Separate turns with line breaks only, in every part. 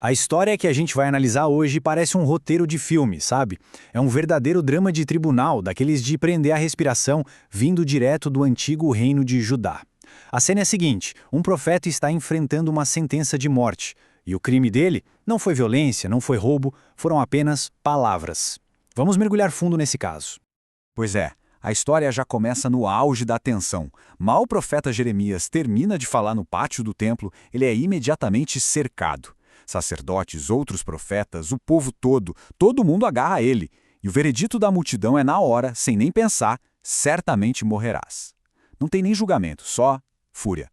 A história que a gente vai analisar hoje parece um roteiro de filme, sabe? É um verdadeiro drama de tribunal, daqueles de prender a respiração, vindo direto do antigo reino de Judá. A cena é a seguinte: um profeta está enfrentando uma sentença de morte. E o crime dele não foi violência, não foi roubo, foram apenas palavras. Vamos mergulhar fundo nesse caso.
Pois é, a história já começa no auge da tensão. Mal o profeta Jeremias termina de falar no pátio do templo, ele é imediatamente cercado. Sacerdotes, outros profetas, o povo todo mundo agarra a ele. E o veredito da multidão é na hora, sem nem pensar: certamente morrerás. Não tem nem julgamento, só fúria.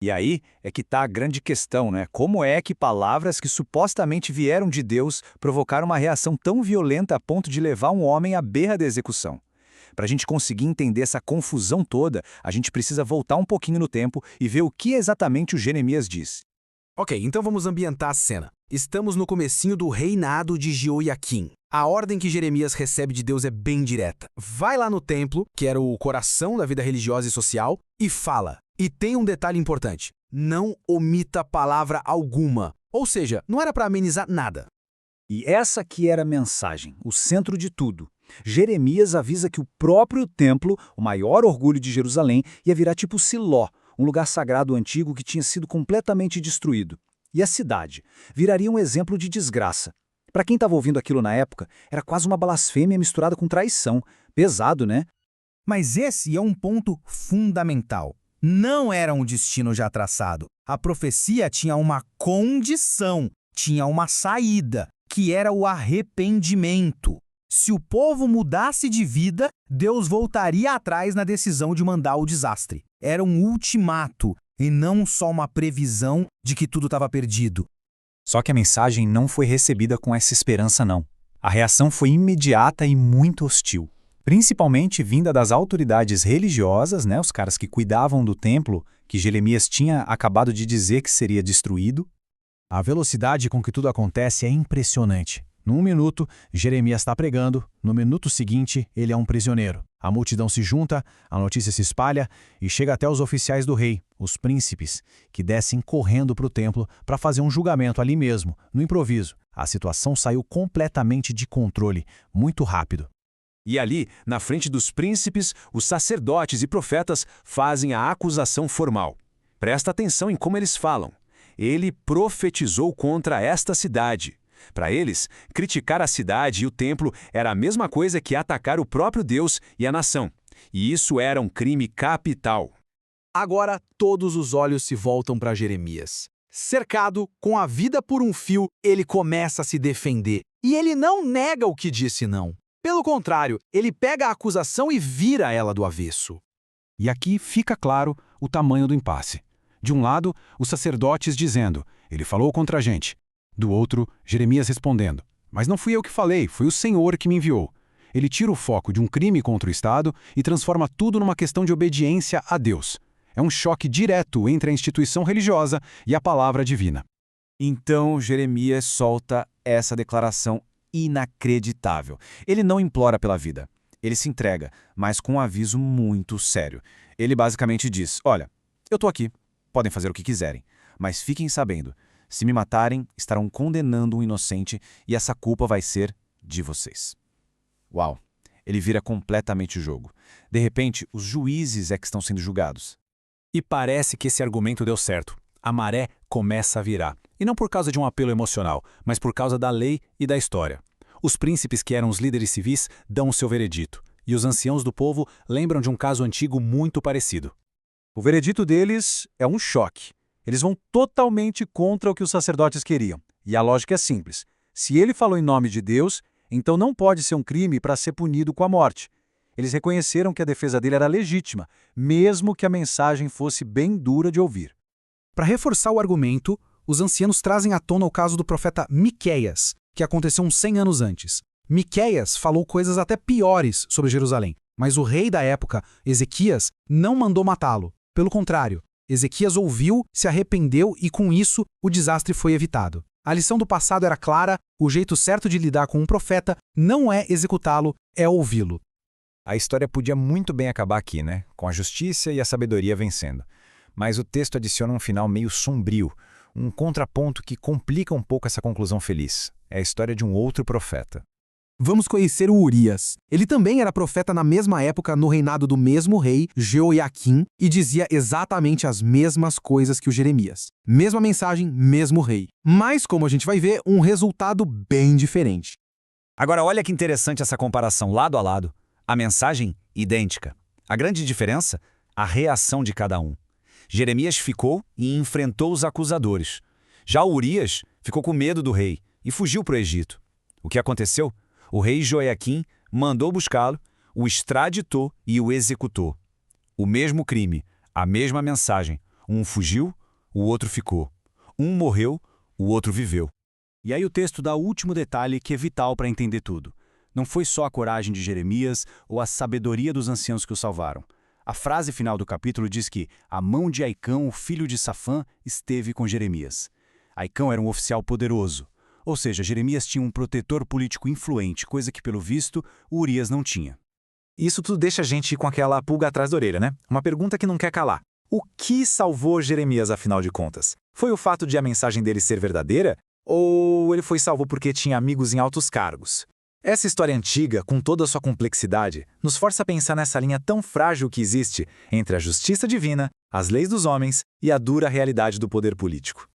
E aí é que está a grande questão, né? Como é que palavras que supostamente vieram de Deus provocaram uma reação tão violenta a ponto de levar um homem à beira da execução? Para a gente conseguir entender essa confusão toda, a gente precisa voltar um pouquinho no tempo e ver o que exatamente o Jeremias diz.
Ok, então vamos ambientar a cena. Estamos no comecinho do reinado de Jeoiaquim. A ordem que Jeremias recebe de Deus é bem direta. Vai lá no templo, que era o coração da vida religiosa e social, e fala. E tem um detalhe importante: não omita palavra alguma. Ou seja, não era para amenizar nada.
E essa que era a mensagem, o centro de tudo. Jeremias avisa que o próprio templo, o maior orgulho de Jerusalém, ia virar tipo Siló, um lugar sagrado antigo que tinha sido completamente destruído. E a cidade viraria um exemplo de desgraça. Para quem estava ouvindo aquilo na época, era quase uma blasfêmia misturada com traição. Pesado, né?
Mas esse é um ponto fundamental. Não era um destino já traçado. A profecia tinha uma condição, tinha uma saída, que era o arrependimento. Se o povo mudasse de vida, Deus voltaria atrás na decisão de mandar o desastre. Era um ultimato, e não só uma previsão de que tudo estava perdido.
Só que a mensagem não foi recebida com essa esperança, não. A reação foi imediata e muito hostil. Principalmente vinda das autoridades religiosas, né, os caras que cuidavam do templo, que Jeremias tinha acabado de dizer que seria destruído.
A velocidade com que tudo acontece é impressionante. Num minuto, Jeremias está pregando, no minuto seguinte, ele é um prisioneiro. A multidão se junta, a notícia se espalha e chega até os oficiais do rei, os príncipes, que descem correndo para o templo para fazer um julgamento ali mesmo, no improviso. A situação saiu completamente de controle, muito rápido.
E ali, na frente dos príncipes, os sacerdotes e profetas fazem a acusação formal. Presta atenção em como eles falam. Ele profetizou contra esta cidade. Para eles, criticar a cidade e o templo era a mesma coisa que atacar o próprio Deus e a nação. E isso era um crime capital.
Agora todos os olhos se voltam para Jeremias. Cercado, com a vida por um fio, ele começa a se defender. E ele não nega o que disse não. Pelo contrário, ele pega a acusação e vira ela do avesso.
E aqui fica claro o tamanho do impasse. De um lado, os sacerdotes dizendo: ele falou contra a gente. Do outro, Jeremias respondendo: mas não fui eu que falei, foi o Senhor que me enviou. Ele tira o foco de um crime contra o Estado e transforma tudo numa questão de obediência a Deus. É um choque direto entre a instituição religiosa e a palavra divina.
Então Jeremias solta essa declaração inacreditável. Ele não implora pela vida. Ele se entrega, mas com um aviso muito sério. Ele basicamente diz: olha, eu estou aqui, podem fazer o que quiserem, mas fiquem sabendo, se me matarem, estarão condenando um inocente e essa culpa vai ser de vocês. Uau! Ele vira completamente o jogo. De repente, os juízes é que estão sendo julgados.
E parece que esse argumento deu certo. A maré começa a virar. E não por causa de um apelo emocional, mas por causa da lei e da história. Os príncipes, que eram os líderes civis, dão o seu veredito. E os anciãos do povo lembram de um caso antigo muito parecido.
O veredito deles é um choque. Eles vão totalmente contra o que os sacerdotes queriam. E a lógica é simples. Se ele falou em nome de Deus, então não pode ser um crime para ser punido com a morte. Eles reconheceram que a defesa dele era legítima, mesmo que a mensagem fosse bem dura de ouvir.
Para reforçar o argumento, os ancianos trazem à tona o caso do profeta Miqueias, que aconteceu uns 100 anos antes. Miqueias falou coisas até piores sobre Jerusalém, mas o rei da época, Ezequias, não mandou matá-lo. Pelo contrário, Ezequias ouviu, se arrependeu e, com isso, o desastre foi evitado. A lição do passado era clara: o jeito certo de lidar com um profeta não é executá-lo, é ouvi-lo.
A história podia muito bem acabar aqui, né? Com a justiça e a sabedoria vencendo. Mas o texto adiciona um final meio sombrio, Um contraponto que complica um pouco essa conclusão feliz. É a história de um outro profeta.
Vamos conhecer o Urias. Ele também era profeta na mesma época no reinado do mesmo rei, Jeoiaquim, e dizia exatamente as mesmas coisas que o Jeremias. Mesma mensagem, mesmo rei. Mas, como a gente vai ver, um resultado bem diferente.
Agora, olha que interessante essa comparação lado a lado. A mensagem idêntica. A grande diferença? A reação de cada um. Jeremias ficou e enfrentou os acusadores. Já Urias ficou com medo do rei e fugiu para o Egito. O que aconteceu? O rei Joiaquim mandou buscá-lo, o extraditou e o executou. O mesmo crime, a mesma mensagem. Um fugiu, o outro ficou. Um morreu, o outro viveu.
E aí o texto dá o último detalhe que é vital para entender tudo. Não foi só a coragem de Jeremias ou a sabedoria dos anciãos que o salvaram. A frase final do capítulo diz que a mão de Aicão, o filho de Safã, esteve com Jeremias. Aicão era um oficial poderoso. Ou seja, Jeremias tinha um protetor político influente, coisa que, pelo visto, Urias não tinha.
Isso tudo deixa a gente com aquela pulga atrás da orelha, né? Uma pergunta que não quer calar. O que salvou Jeremias, afinal de contas? Foi o fato de a mensagem dele ser verdadeira? Ou ele foi salvo porque tinha amigos em altos cargos? Essa história antiga, com toda a sua complexidade, nos força a pensar nessa linha tão frágil que existe entre a justiça divina, as leis dos homens e a dura realidade do poder político.